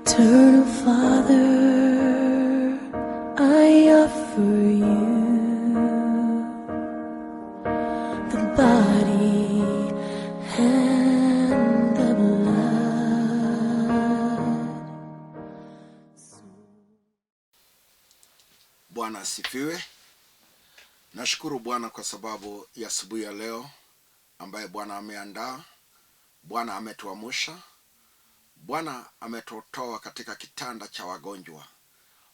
Eternal Father, I offer you the body and the blood. Bwana asifiwe. Nashukuru Bwana kwa sababu ya asubuhi ya leo ambaye Bwana ameandaa. Bwana ametuamsha. Bwana ametutoa katika kitanda cha wagonjwa.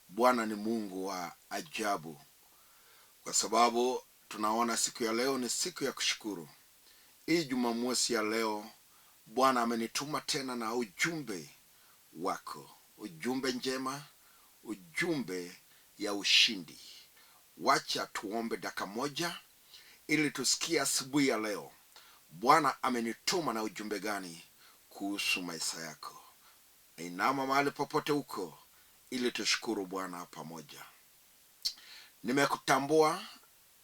Bwana ni Mungu wa ajabu. Kwa sababu tunaona siku ya leo ni siku ya kushukuru. Hii Jumamosi ya leo Bwana amenituma tena na ujumbe wako. Ujumbe njema, ujumbe ya ushindi. Wacha tuombe dakika moja ili tusikie asubuhi ya leo Bwana amenituma na ujumbe gani kuhusu maisha yako. Inama mahali popote uko ili tushukuru Bwana pamoja. Nimekutambua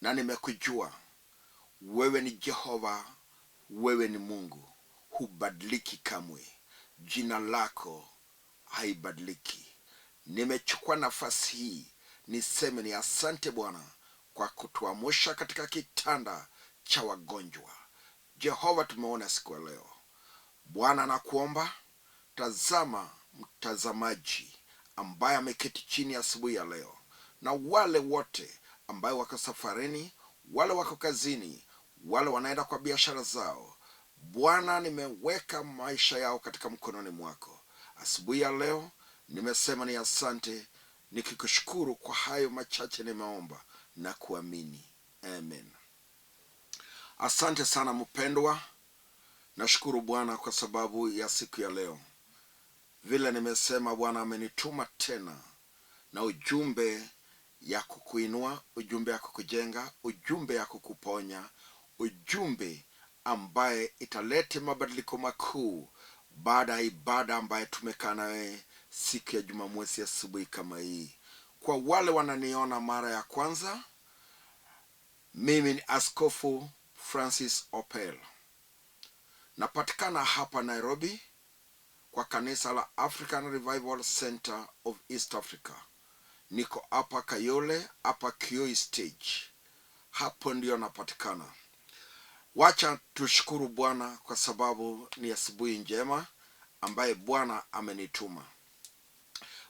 na nimekujua. Wewe ni Jehova, wewe ni Mungu. Hubadiliki kamwe. Jina lako haibadiliki. Nimechukua nafasi hii niseme ni asante Bwana kwa kutuamsha katika kitanda cha wagonjwa. Jehova, tumeona siku ya leo. Bwana nakuomba, tazama mtazamaji ambaye ameketi chini asubuhi ya leo, na wale wote ambaye wako safarini, wale wako kazini, wale wanaenda kwa biashara zao. Bwana, nimeweka maisha yao katika mkononi mwako. Asubuhi ya leo nimesema ni asante, nikikushukuru kwa hayo machache nimeomba na kuamini. Amen. Asante sana mpendwa. Nashukuru Bwana kwa sababu ya siku ya leo. Vile nimesema, Bwana amenituma tena na ujumbe ya kukuinua, ujumbe ya kukujenga, ujumbe ya kukuponya, ujumbe ambaye italete mabadiliko makuu baada ya ibada ambaye tumekaa nawe siku ya Jumamosi asubuhi kama hii. Kwa wale wananiona mara ya kwanza, mimi ni Askofu Francis Opell. Napatikana hapa Nairobi kwa kanisa la African Revival Center of East Africa. Niko hapa Kayole, hapa Kioi Stage. Hapo ndio napatikana. Wacha tushukuru Bwana kwa sababu ni asubuhi njema ambaye Bwana amenituma.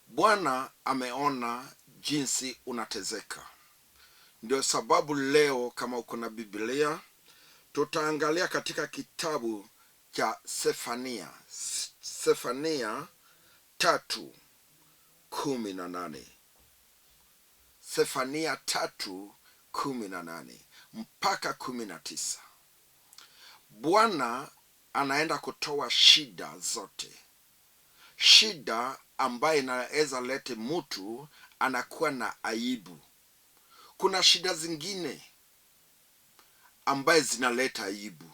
Bwana ameona jinsi unatezeka. Ndio sababu leo, kama uko na Biblia, tutaangalia katika kitabu cha Sefania 3:18. Sefania 3:18 mpaka 19. Bwana anaenda kutoa shida zote. Shida ambaye inaweza lete mtu anakuwa na aibu. Kuna shida zingine ambaye zinaleta aibu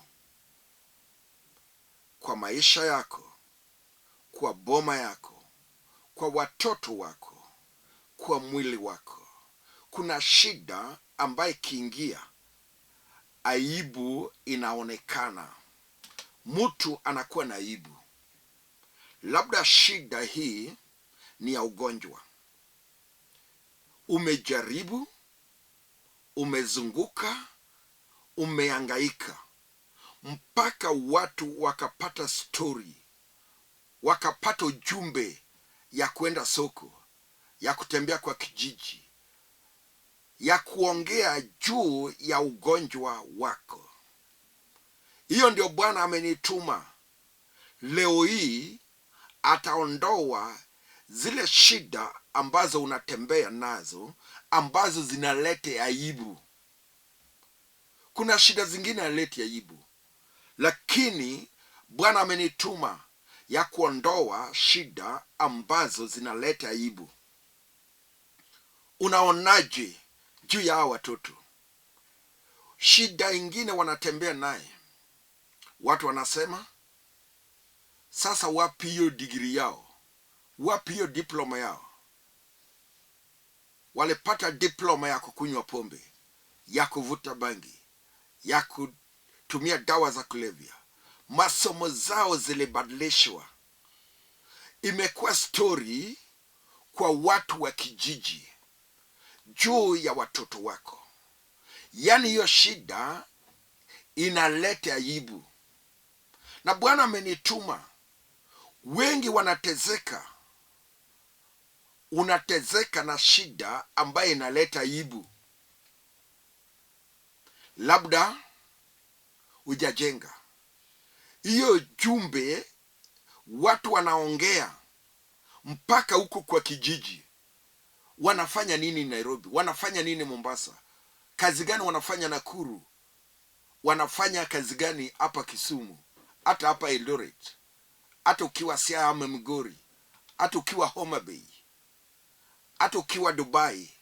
kwa maisha yako, kwa boma yako, kwa watoto wako, kwa mwili wako. Kuna shida ambaye kiingia, aibu inaonekana. Mtu anakuwa na aibu. Labda shida hii ni ya ugonjwa. Umejaribu, umezunguka, umehangaika, mpaka watu wakapata story, wakapata ujumbe ya kwenda soko, ya kutembea kwa kijiji, ya kuongea juu ya ugonjwa wako. Hiyo ndio Bwana amenituma. Leo hii ataondoa zile shida ambazo unatembea nazo, ambazo zinalete aibu. Kuna shida zingine haleti aibu, lakini Bwana amenituma ya kuondoa shida ambazo zinaleta aibu. Unaonaje juu ya watoto? Shida ingine wanatembea naye. Watu wanasema, sasa wapi hiyo degree yao? Wapi hiyo diploma yao? Walipata diploma ya kukunywa pombe, ya kuvuta bangi, ya kutumia dawa za kulevya. Masomo zao zilibadilishwa. imekuwa story kwa watu wa kijiji juu ya watoto wako. Yaani hiyo shida inaleta aibu. Na Bwana amenituma, wengi wanatezeka. Unatezeka na shida ambayo inaleta aibu. Labda hujajenga. Hiyo jumbe watu wanaongea mpaka huko kwa kijiji. Wanafanya nini Nairobi? Wanafanya nini Mombasa? Kazi gani wanafanya Nakuru? Wanafanya kazi gani hapa Kisumu? Hata hapa Eldoret. Hata ukiwa Siaya ama Migori. Hata ukiwa Homa Bay. Hata ukiwa Dubai.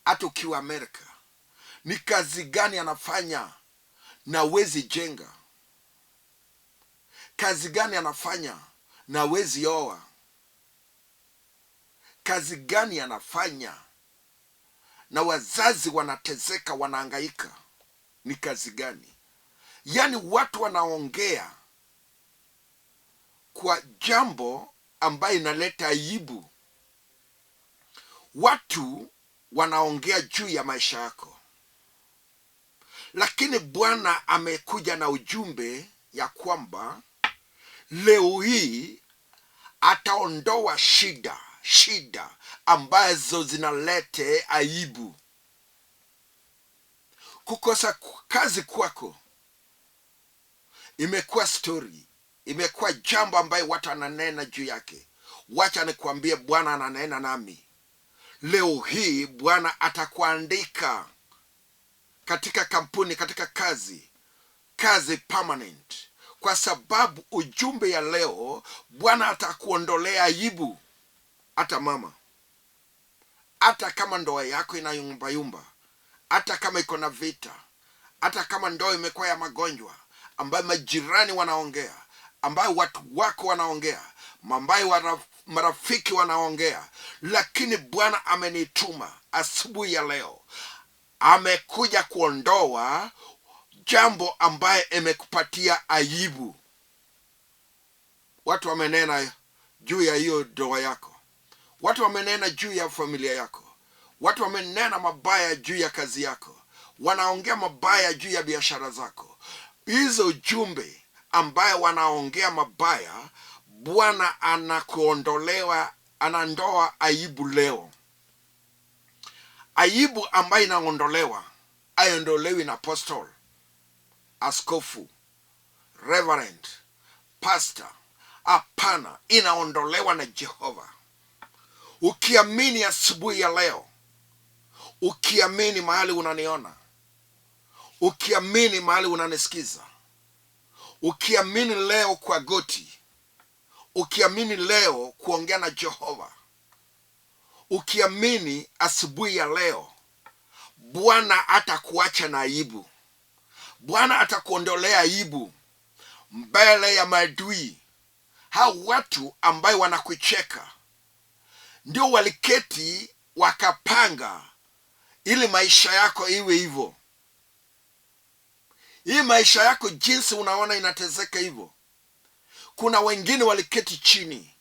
Hata ukiwa Amerika. Ni kazi gani anafanya na wezi jenga? Kazi gani anafanya na wezi oa? Kazi gani anafanya na wazazi wanatezeka, wanahangaika? Ni kazi gani? Yaani watu wanaongea kwa jambo ambayo inaleta aibu. Watu wanaongea juu ya maisha yako. Lakini Bwana amekuja na ujumbe ya kwamba leo hii ataondoa shida ambazo zinalete aibu. Kukosa kazi kwako imekuwa story, imekuwa jambo ambayo watu wananena juu yake. Wacha nikwambie, Bwana ananena nami. Leo hii Bwana atakuandika katika kampuni, katika kazi permanent. Kwa sababu ujumbe ya leo, Bwana atakuondolea aibu. Hata mama, hata kama ndoa yako inayumbayumba, hata kama iko na vita, hata kama ndoa imekuwa ya magonjwa, ambayo majirani wanaongea, ambayo watu wako wanaongea, ambayo marafiki wanaongea, lakini Bwana amenituma asubuhi ya leo. Amekuja kuondoa jambo ambaye imekupatia aibu. Watu wamenena juu ya hiyo ndoa yako. Watu wamenena juu ya familia yako. Watu wamenena mabaya juu ya kazi yako. Wanaongea mabaya juu ya biashara zako. Hizo jumbe ambaye wanaongea mabaya, Bwana anandoa aibu leo. Aibu ambayo inaondolewa, haiondolewi na apostle, askofu, reverend, pastor. Hapana, inaondolewa na Jehova. Ukiamini asubuhi ya leo, ukiamini mahali unaniona, ukiamini mahali unanisikiza, ukiamini leo kwa goti, ukiamini leo kuongea na Jehova, ukiamini asubuhi ya leo, Bwana atakuacha na aibu. Bwana atakuondolea aibu mbele ya maadui. Hao watu ambao wanakucheka ndio waliketi wakapanga ili maisha yako iwe hivyo. Hii maisha yako jinsi unaona inatezeka hivyo. Kuna wengine waliketi chini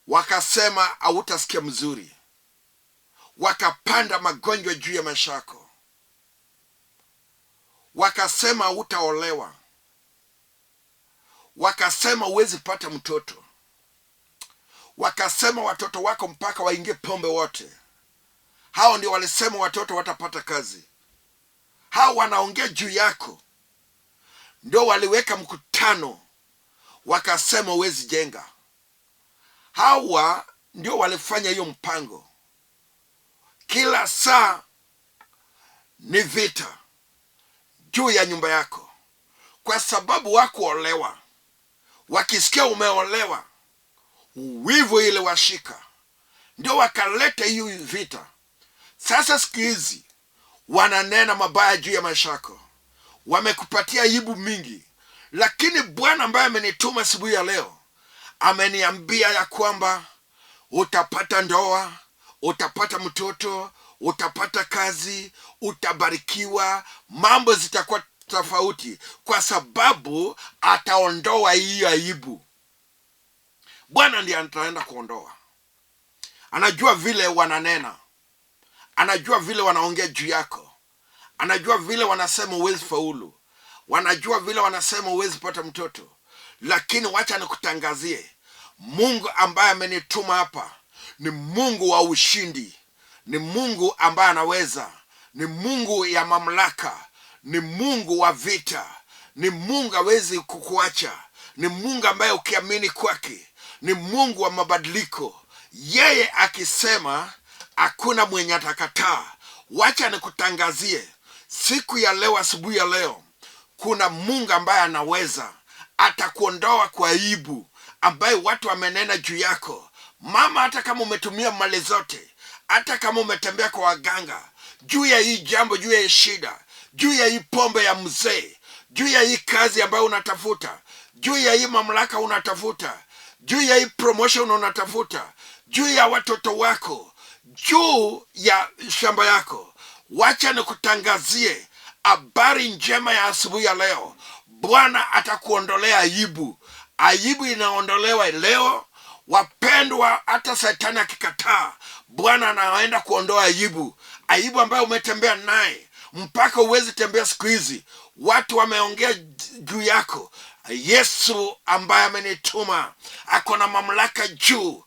wakasema hautasikia mzuri. Wakapanda magonjwa juu ya maisha yako. Wakasema hautaolewa. Wakasema huwezi pata mtoto. Wakasema watoto wako mpaka waingie pombe wote. Hao ndio walisema watoto watapata kazi. Hao wanaongea juu yako. Ndio waliweka mkutano wakasema huwezi jenga. Hawa ndio walifanya hiyo mpango. Kila saa ni vita juu ya nyumba yako. Kwa sababu wakuolewa. Wakisikia umeolewa, wivu ile washika. Ndio wakaleta hiyo vita. Sasa siku hizi wananena mabaya juu ya maisha yako. Wamekupatia aibu mingi. Lakini Bwana ambaye amenituma asubuhi ya leo ameniambia ya kwamba utapata ndoa, utapata mtoto, utapata kazi, utabarikiwa, mambo zitakuwa tofauti kwa sababu ataondoa hii aibu. Bwana ndiye ataenda kuondoa. Anajua vile wananena, anajua vile wanaongea juu yako, anajua vile wanasema huwezi faulu, wanajua vile wanasema huwezi pata mtoto. Lakini wacha nikutangazie, Mungu ambaye amenituma hapa ni Mungu wa ushindi, ni Mungu ambaye anaweza, ni Mungu ya mamlaka, ni Mungu wa vita, ni Mungu hawezi kukuacha, ni Mungu ambaye ukiamini kwake ni Mungu wa mabadiliko. Yeye akisema hakuna mwenye atakataa. Wacha nikutangazie siku ya leo, asubuhi ya leo, kuna Mungu ambaye anaweza, atakuondoa kwa aibu ambaye watu wamenena juu yako. Mama, hata kama umetumia mali zote, hata kama umetembea kwa waganga juu ya hii jambo, juu ya hii shida, juu ya hii pombe ya mzee, juu ya hii kazi ambayo unatafuta, juu ya hii mamlaka unatafuta, juu ya hii promotion unatafuta, juu ya watoto wako, juu ya shamba yako, wacha nikutangazie habari njema ya asubuhi ya leo. Bwana atakuondolea aibu. Aibu inaondolewa leo, wapendwa. Hata Shetani akikataa, Bwana anaenda kuondoa aibu. Aibu ambayo umetembea naye mpaka uwezi tembea siku hizi. Watu wameongea juu yako. Yesu ambaye amenituma ako na mamlaka juu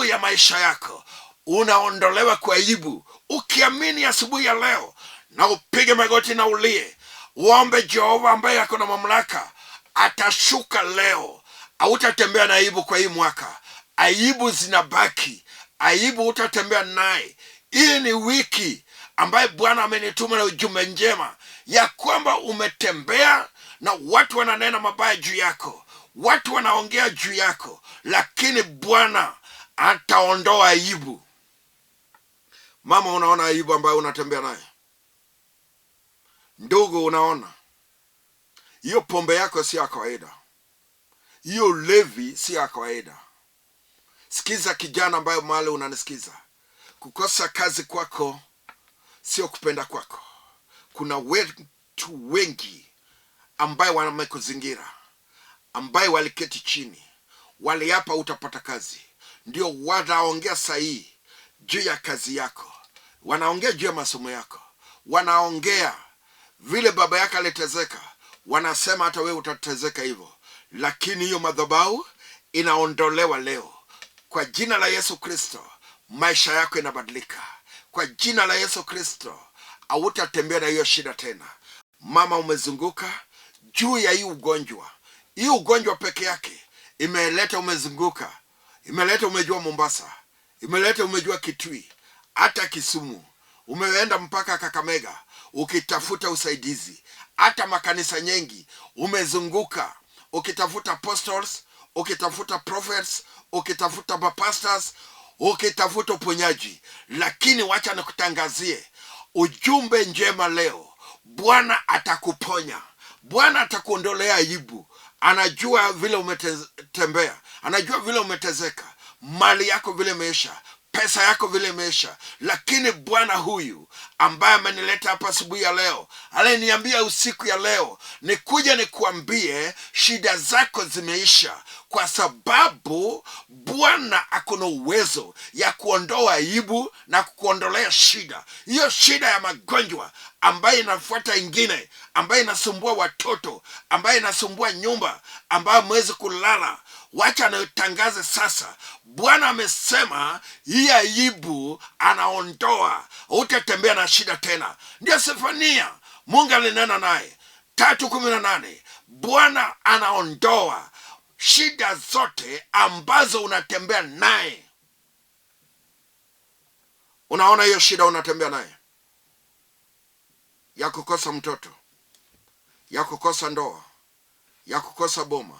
ya maisha yako. Unaondolewa kwa aibu ukiamini asubuhi ya leo, na upige magoti na ulie, uombe Jehova ambaye ako na mamlaka. Atashuka leo. Hautatembea na aibu kwa hii mwaka. Aibu zinabaki, aibu utatembea naye. Hii ni wiki ambaye Bwana amenituma na ujumbe njema ya kwamba umetembea na watu wananena mabaya juu yako, watu wanaongea juu yako, lakini Bwana ataondoa aibu. Mama, unaona aibu ambayo unatembea naye? Ndugu, unaona hiyo pombe yako si ya kawaida, hiyo ulevi si ya kawaida. Sikiza kijana ambayo mahali unanisikiza, kukosa kazi kwako sio kupenda kwako. Kuna watu wengi ambaye wamekuzingira, ambaye waliketi chini, waliapa utapata kazi, ndio wanaongea sahihi juu ya kazi yako, wanaongea juu ya masomo yako, wanaongea vile baba yako alitezeka, wanasema hata wewe utatezeka hivyo. Lakini hiyo madhabahu inaondolewa leo kwa jina la Yesu Kristo. Maisha yako inabadilika kwa jina la Yesu Kristo. Hautatembea na hiyo shida tena. Mama, umezunguka juu ya hii ugonjwa. Hii ugonjwa peke yake imeleta umezunguka, imeleta umejua Mombasa, imeleta umejua Kitui, hata Kisumu, umeenda mpaka Kakamega ukitafuta usaidizi. Hata makanisa nyingi umezunguka ukitafuta apostles, ukitafuta prophets, ukitafuta pastors, ukitafuta uponyaji. Lakini wacha nikutangazie ujumbe njema leo. Bwana atakuponya, Bwana atakuondolea aibu. Anajua vile umetembea, anajua vile umetezeka, mali yako vile imeisha, pesa yako vile imeisha. Lakini Bwana huyu ambaye amenileta hapa asubuhi ya leo, aliniambia usiku ya leo nikuja nikuambie shida zako zimeisha, kwa sababu Bwana akona uwezo ya kuondoa aibu na kukuondolea shida. Hiyo shida ya magonjwa ambaye inafuata ingine, ambaye inasumbua watoto, ambaye inasumbua nyumba, ambaye mwezi kulala, wacha nitangaze sasa. Bwana amesema hii aibu anaondoa. Utatembea na shida tena. Ndio Sefania Mungu alinena naye 3:18. Bwana anaondoa shida zote ambazo unatembea naye. Unaona hiyo shida unatembea naye ya kukosa mtoto, ya kukosa ndoa, ya kukosa boma,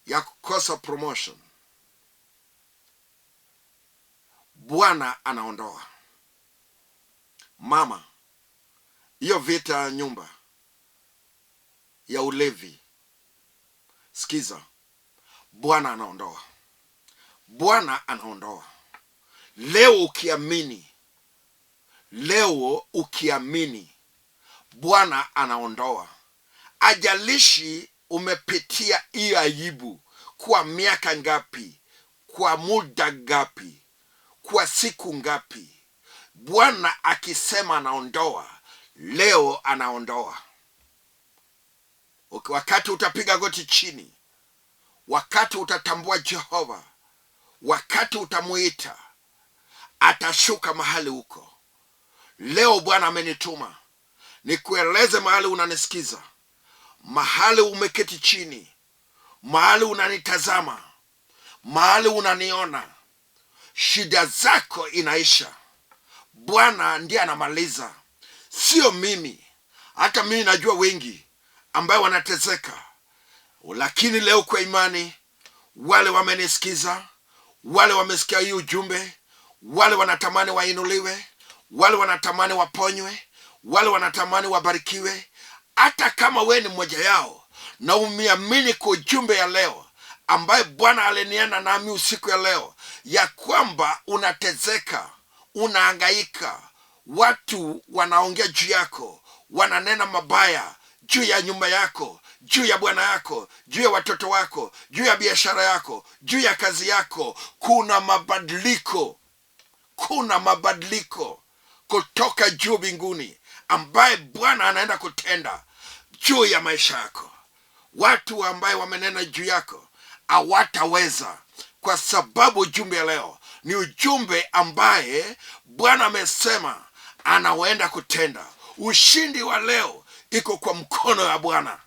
ya kukosa promotion. Bwana anaondoa. Mama, hiyo vita ya nyumba, ya ulevi, sikiza, Bwana anaondoa. Bwana anaondoa. Leo ukiamini, Bwana anaondoa. Ajalishi umepitia hiyo aibu kwa miaka ngapi, kwa muda ngapi, kwa siku ngapi. Bwana akisema anaondoa, leo anaondoa. Wakati utapiga goti chini, wakati utatambua Jehova, wakati utamuita, atashuka mahali huko. Leo Bwana amenituma nikueleze mahali unanisikiza, mahali umeketi chini, mahali unanitazama, mahali unaniona, shida zako inaisha. Bwana ndiye anamaliza, sio mimi. Hata mimi najua wengi ambao wanateseka, lakini leo kwa imani, wale wamenisikiza, wale wamesikia hii ujumbe, wale wanatamani wainuliwe, wale wanatamani waponywe, wale wanatamani wabarikiwe. Hata kama wewe ni mmoja yao na umeamini kwa ujumbe ya leo ambaye Bwana aliniana nami usiku ya leo, ya kwamba unateseka, unahangaika, watu wanaongea juu yako, wananena mabaya juu ya nyumba yako, juu ya bwana yako, juu ya watoto wako, juu ya biashara yako, juu ya kazi yako, kuna mabadiliko kutoka juu mbinguni ambaye Bwana anaenda kutenda juu ya maisha yako. Watu ambaye wamenena juu yako hawataweza, kwa sababu ujumbe ya leo ni ujumbe ambaye Bwana amesema anaenda kutenda. Ushindi wa leo iko kwa mkono wa Bwana.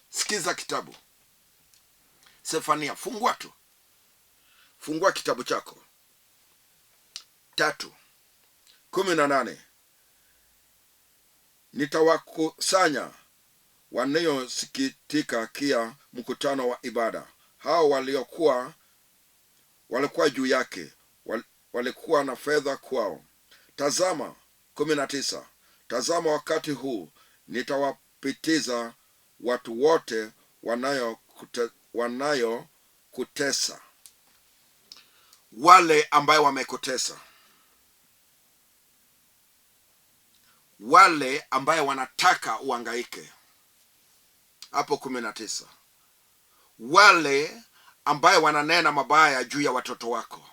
Sikiza kitabu Sefania, fungua kitabu chako 3:18. Nitawakusanya wanaosikitika kia mkutano wa ibada, hao walikuwa juu yake, walikuwa na fedha kwao. Tazama 19, tazama wakati huu nitawapitiza watu wote wanayokutesa. Wale ambaye wamekutesa, wale ambaye wanataka uhangaike. Hapo 19, wale ambaye wananena mabaya juu ya watoto wako,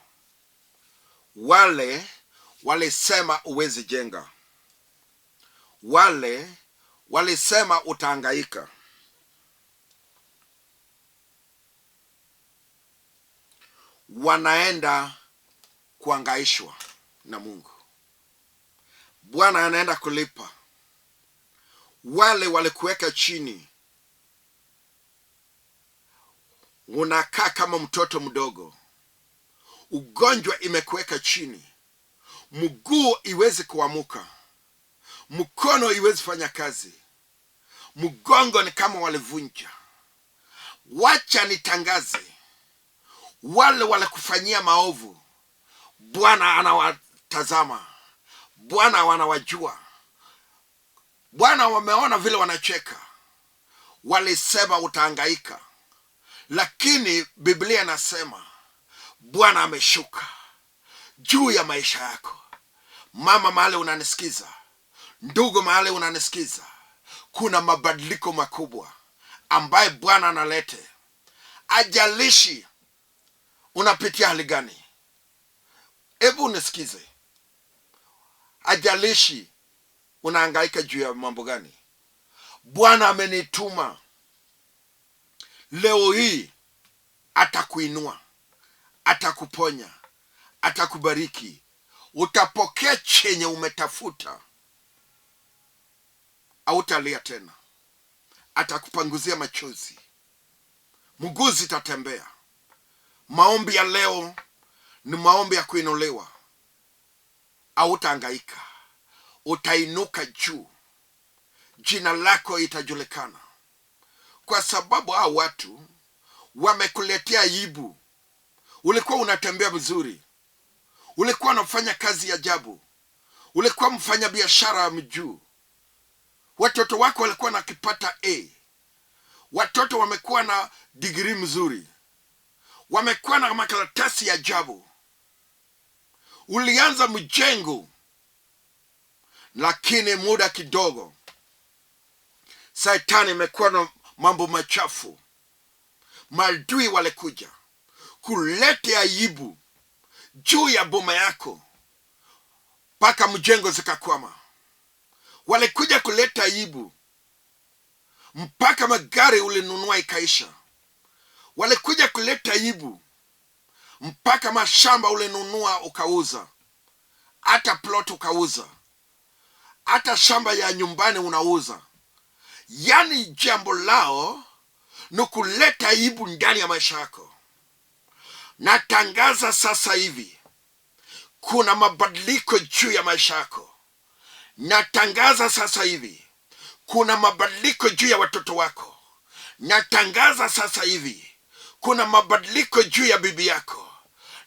wale walisema uwezi jenga, wale walisema utahangaika, wanaenda kuhangaishwa na Mungu. Bwana anaenda kulipa. Wale walikuweka chini, unakaa kama mtoto mdogo, ugonjwa imekuweka chini, mguu iwezi kuamuka, mkono iwezi fanya kazi, mgongo ni kama walivunja. Wacha nitangaze, wale walikufanyia maovu, Bwana anawatazama, Bwana wanawajua, Bwana wameona vile wanacheka. Walisema utahangaika, lakini Biblia inasema Bwana ameshuka juu ya maisha yako. Mama mahali unanisikiza, ndugu mahali unanisikiza, kuna mabadiliko makubwa ambaye Bwana analete. Ajalishi unapitia hali gani, hebu unisikize. Ajalishi unahangaika juu ya mambo gani, Bwana amenituma leo hii. Atakuinua, atakuponya, atakubariki. Utapokea chenye umetafuta, hautalia tena. Atakupanguzia machozi, mguu zitatembea. Maombi ya leo ni maombi ya kuinuliwa. Hautahangaika, utainuka juu, jina lako itajulikana. Kwa sababu hao watu wamekuletea aibu. Ulikuwa unatembea vizuri, ulikuwa unafanya kazi ya ajabu, ulikuwa mfanya biashara mjuu, watoto wako walikuwa na kipata A, watoto wamekuwa na degree mzuri, wamekuwa na makaratasi ya ajabu. Ulianza mjengo, lakini muda kidogo Shetani imekuwa na mambo machafu. Maadui walikuja kuleta aibu juu ya boma yako mpaka mjengo zikakwama. Walikuja kuleta aibu mpaka magari ulinunua ikaisha. Walikuja kuleta aibu mpaka mashamba ulinunua ukauza, hata plot ukauza, hata shamba ya nyumbani unauza. Yani jambo lao ni kuleta aibu ndani ya maisha yako. Natangaza sasa hivi kuna mabadiliko juu ya maisha yako. Natangaza sasa hivi kuna mabadiliko juu ya watoto wako. Natangaza sasa hivi kuna mabadiliko juu ya bibi yako.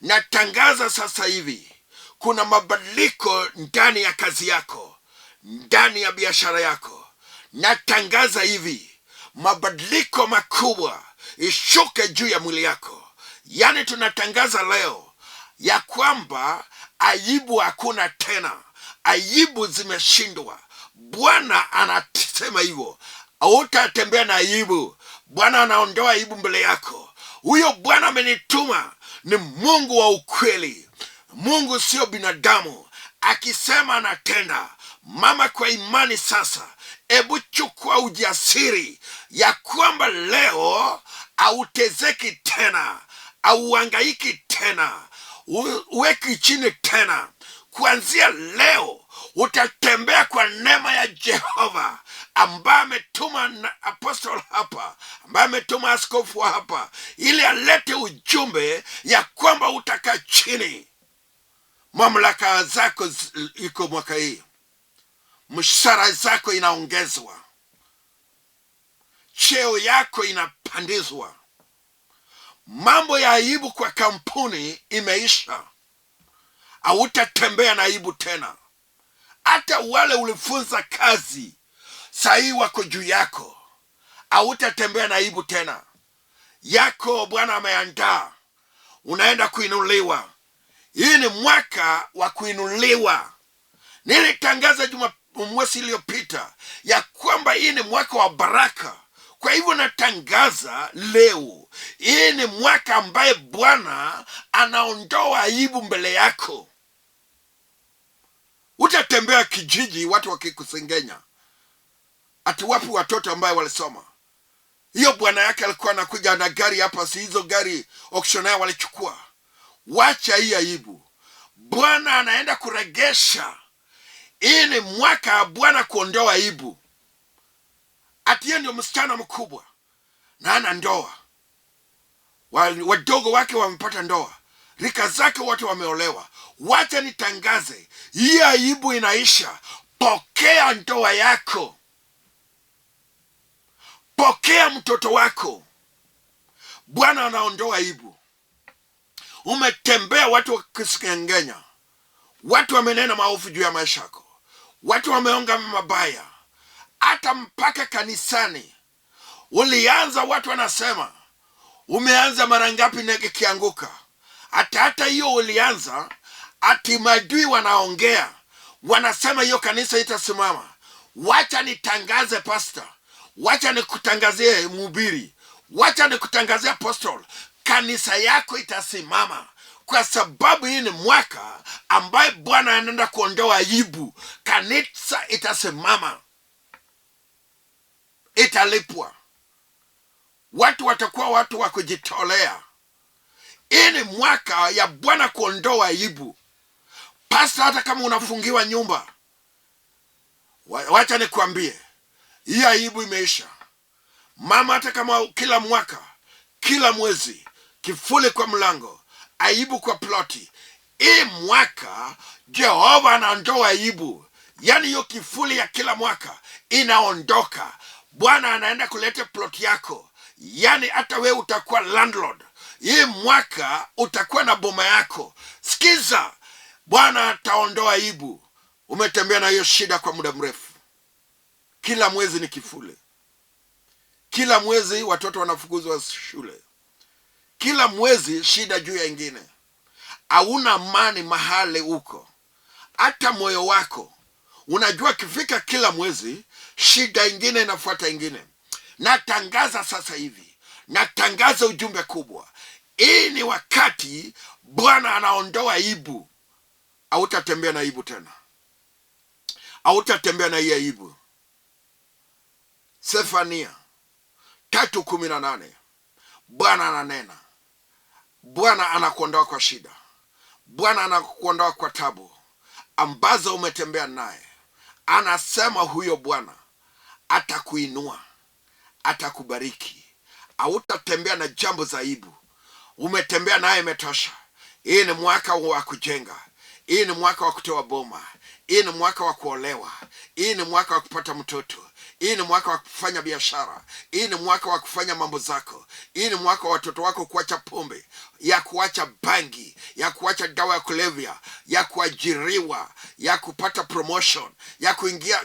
Natangaza sasa hivi kuna mabadiliko ndani ya kazi yako, ndani ya biashara yako. Natangaza hivi mabadiliko makubwa ishuke juu ya mwili yako. Yani tunatangaza leo ya kwamba aibu hakuna tena. Aibu zimeshindwa. Bwana anasema hivyo. Hautatembea na aibu. Bwana anaondoa aibu mbele yako. Huyo Bwana amenituma ni Mungu wa ukweli. Mungu sio binadamu. Akisema anatenda. Mama, kwa imani sasa, hebu chukua ujasiri ya kwamba leo hautezeki tena, hauhangaiki tena, uweki chini tena. Kuanzia leo utatembea kwa neema ya Jehova, ambaye ametuma apostle hapa, ambaye ametuma askofu hapa, ili alete ujumbe ya kwamba utakaa chini. Mamlaka zako iko mwaka hii. Mshahara zako inaongezwa. Cheo yako inapandizwa. Mambo ya aibu kwa kampuni imeisha. Hautatembea na aibu tena. Hata wale ulifunza kazi sahi wako juu yako. Hautatembea na aibu tena. Yako Bwana ameandaa. Unaenda kuinuliwa. Hii ni mwaka wa kuinuliwa. Nilitangaza mwezi iliyopita ya kwamba hii ni mwaka wa baraka. Kwa hivyo natangaza leo, hii ni mwaka ambaye Bwana anaondoa aibu mbele yako. Utatembea kijiji watu wakikusengenya. Ati wapi watoto ambaye walisoma? Hiyo bwana yake alikuwa anakuja na gari hapa, si hizo gari auctioneer walichukua. Wacha hii aibu. Bwana anaenda kuregesha. Hii ni mwaka Bwana kuondoa aibu. Ati yeye ndio msichana mkubwa na ana ndoa. Wadogo wake wamepata ndoa. Rika zake wote wameolewa. Wacha nitangaze, hii aibu inaisha. Pokea ndoa yako. Pokea mtoto wako. Bwana anaondoa aibu. Umetembea watu wakisengenya. Watu wamenena maovu juu ya maisha yako. Watu wameonga mabaya. Hata mpaka kanisani. Ulianza watu wanasema, umeanza mara ngapi ndege kianguka? Hata hiyo ulianza, ati maadui wanaongea. Wanasema hiyo kanisa itasimama. Wacha nitangaze pastor. Wacha nikutangazie mhubiri. Wacha nikutangazie apostle. Kanisa yako itasimama. Kwa sababu hii ni mwaka ambaye Bwana anaenda kuondoa aibu. Kanisa itasimama. Italipwa. Watu watakuwa watu wa kujitolea. Hii ni mwaka ya Bwana kuondoa aibu. Pastor, hata kama unafungiwa nyumba, wacha nikwambie, hii aibu imeisha. Mama, hata kama kila mwaka, kila mwezi, kifuli kwa mlango, aibu kwa ploti, hii mwaka Jehova anaondoa aibu. Yani hiyo kifuli ya kila mwaka inaondoka. Bwana anaenda kuleta ploti yako. Yani hata we utakuwa landlord. Hii mwaka utakuwa na boma yako. Sikiza, Bwana ataondoa aibu. Umetembea na hiyo shida kwa muda mrefu. Kila mwezi ni kifuli. Kila mwezi watoto wanafukuzwa shule. Kila mwezi shida juu ya ingine. Hauna amani mahali uko. Hata moyo wako unajua kifika kila mwezi shida ingine inafuata ingine. Natangaza sasa hivi, natangaza ujumbe kubwa. Hii ni wakati Bwana anaondoa aibu. Hautatembea na aibu tena. Hautatembea na hii aibu. Sefania 3:18. Bwana ananena. Bwana anakuondoa kwa shida. Bwana anakuondoa kwa tabu ambazo umetembea naye. Anasema huyo Bwana atakuinua, atakubariki. Hautatembea na jambo za aibu. Umetembea naye imetosha. Hii ni mwaka wa kujenga. Hii ni mwaka wa kutoa boma. Hii ni mwaka wa kuolewa. Hii ni mwaka wa kupata mtoto. Hii ni mwaka wa kufanya biashara. Hii ni mwaka wa kufanya mambo zako. Hii ni mwaka wa watoto wako kuacha pombe, ya kuacha bangi, ya kuacha dawa ya kulevya, ya kuajiriwa, ya kupata promotion, ya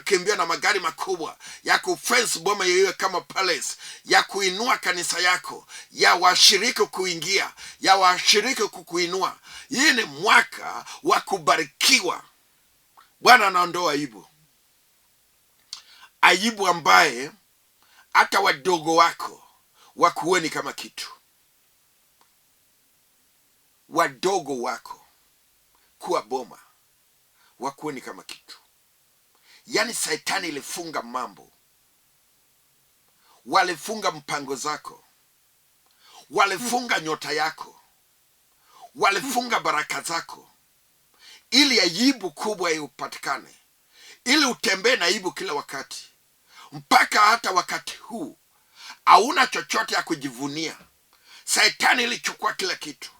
kimbia na magari makubwa, ya kufence boma yewe kama palace, ya kuinua kanisa yako, ya washiriki kuingia, ya washiriki kukuinua. Hii ni mwaka wa kubarikiwa. Bwana anaondoa aibu. Aibu ambaye hata wadogo wako wakuoni kama kitu. Wadogo wako kuwa boma wakuoni kama kitu. Yani Shetani ilifunga mambo. Walifunga mpango zako. Walifunga nyota yako. Walifunga baraka zako. Ili aibu kubwa iupatikane. Ili utembee na aibu kila wakati. Mpaka hata wakati huu hauna chochote ya kujivunia. Shetani ilichukua kila kitu.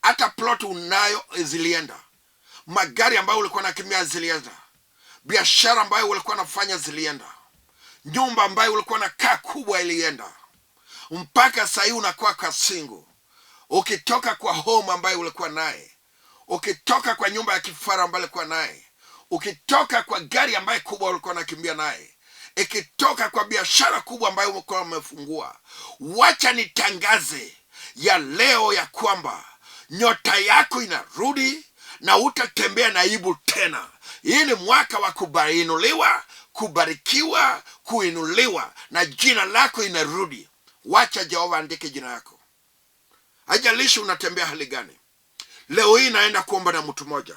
Hata plot unayo zilienda. Magari ambayo ulikuwa unakimbia zilienda. Biashara ambayo ulikuwa unafanya zilienda. Nyumba ambayo ulikuwa unakaa kubwa ilienda. Mpaka sasa hivi unakuwa kwa single. Ukitoka kwa home ambayo ulikuwa naye. Ukitoka kwa nyumba ya kifara ambayo ulikuwa naye. Ukitoka kwa gari ambayo kubwa ulikuwa unakimbia naye. Ikitoka kwa biashara kubwa ambayo ulikuwa umefungua. Wacha nitangaze ya leo ya kwamba nyota yako inarudi na utatembea na aibu tena. Hii ni mwaka wa kubarinuliwa, kubarikiwa, kuinuliwa, na jina lako inarudi. Wacha Jehova andike jina yako. Haijalishi unatembea hali gani. Leo hii naenda kuomba na mtu mmoja.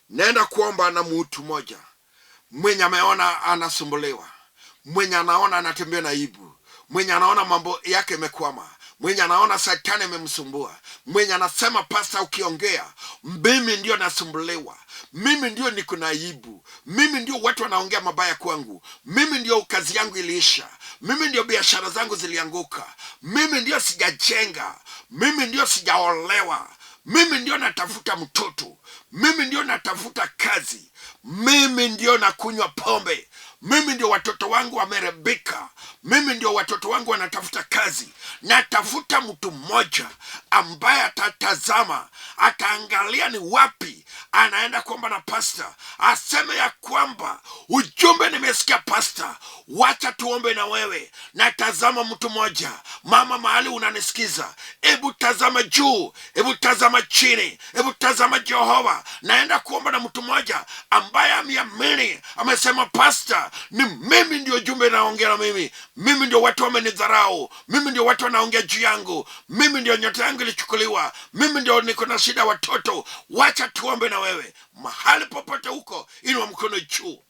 Naenda kuomba na mtu mmoja mwenye ameona anasumbuliwa, mwenye anaona anatembea na aibu, mwenye anaona mambo yake yamekwama, mwenye anaona Shetani amemsumbua, mwenye anasema pastor ukiongea mimi ndio nasumbuliwa, mimi ndio niko na aibu, mimi ndio watu wanaongea mabaya kwangu, mimi ndio kazi yangu iliisha, mimi ndio biashara zangu zilianguka, mimi ndio sijajenga, mimi ndio sijaolewa, mimi ndio natafuta mtoto, mimi ndio natafuta kazi, mimi ndio nakunywa pombe, mimi ndio watoto wangu wamerebika, mimi ndio watoto wangu wanatafuta kazi. Natafuta mtu mmoja ambaye atatazama, ataangalia ni wapi anaenda kuomba na pastor, aseme ya kwamba ujumbe nimesikia pastor, wacha tuombe na wewe. Natazama mtu mmoja, mama mahali unanisikiza, hebu tazama juu, hebu tazama chini, hebu tazama Jehova. Naenda kuomba na mtu mmoja ambaye ameamini, amesema pastor, ni mimi ndio jumbe naongea na mimi, mimi ndio watu wamenidharau, mimi ndio watu wanaongea juu yangu, mimi ndio nyota yangu ilichukuliwa, mimi ndio niko na shida watoto. Wacha tuombe na wewe. Mahali popote huko, inua mkono juu.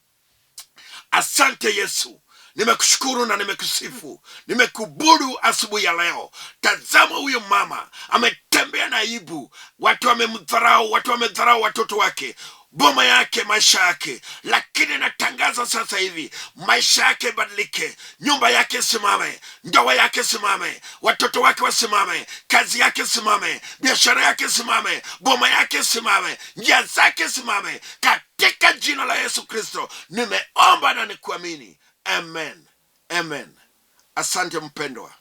Asante Yesu, nimekushukuru na nimekusifu, nimekubudu asubuhi ya leo. Tazama huyo mama ametembea na aibu, watu wamemdharau, watu wamedharau watoto wake, boma yake, maisha yake. Lakini natangaza sasa hivi maisha yake badilike, nyumba yake simame, ndoa yake simame, watoto wake wasimame, kazi yake simame, biashara yake simame, boma yake simame, njia zake simame, katika jina la Yesu Kristo nimeomba na nikuamini. Amen. Amen. Asante mpendwa.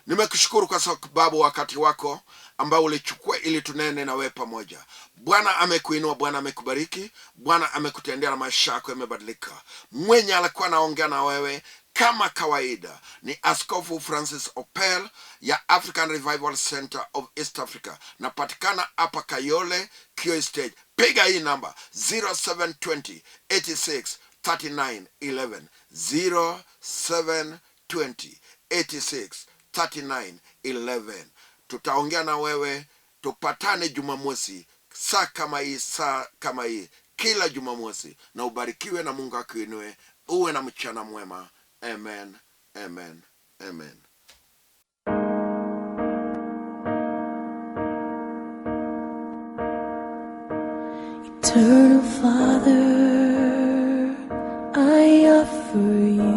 Nimekushukuru kwa sababu wakati wako ambao ulichukua ili tunene na wewe pamoja. Bwana amekuinua, Bwana amekubariki, Bwana amekutendea na maisha yako yamebadilika. Mwenye alikuwa anaongea na wewe kama kawaida ni Askofu Francis Opell ya African Revival Center of East Africa. Napatikana hapa Kayole, Kio Stage. Piga hii namba 0720 86 39 11 0720 863911. Tutaongea na wewe, tupatane Jumamosi saa kama hii kila Jumamosi, na ubarikiwe na Mungu akuinue. Uwe na mchana mwema. Amen, amen, amen. Eternal Father, I offer you